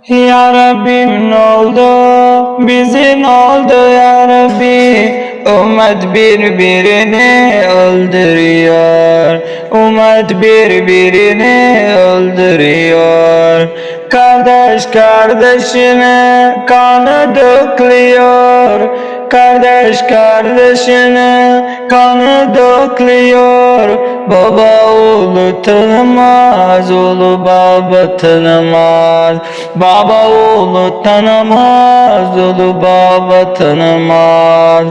Ya Rabbim ne oldu? Bize ne oldu ya Rabbi? Ümmet birbirini öldürüyor. Ümmet birbirini öldürüyor. Kardeş kardeşine kanı dökülüyor. Kardeş kardeşine kanı dökülüyor. Baba oğlu tanımaz, oğlu baba tanımaz. Baba oğlu tanımaz, oğlu baba tanımaz.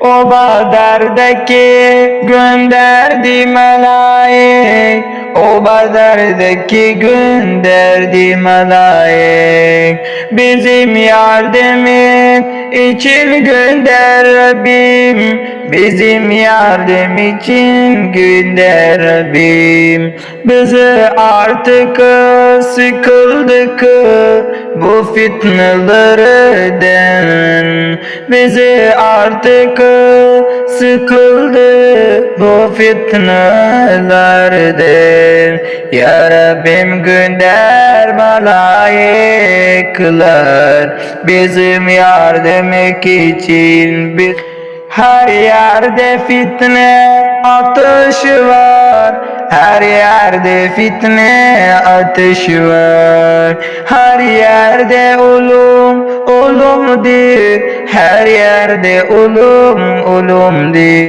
O Badr'daki gönderdi melaik, o Badr'daki gönderdi melaik. Bizim yardım için gönder Rabbim, bizim yardım için gönder Rabbim. Bizi artık sıkıldık bu fitnelerden. Bizi artık sıkıldı bu fitnelerden. Ya Rabbim gönder malaikler bizim yardım için. Her yerde fitne ateşi var. Her yerde fitne ateşi var. Her yerde ölüm, ölümdür. Her yerde ölüm, ölümdür.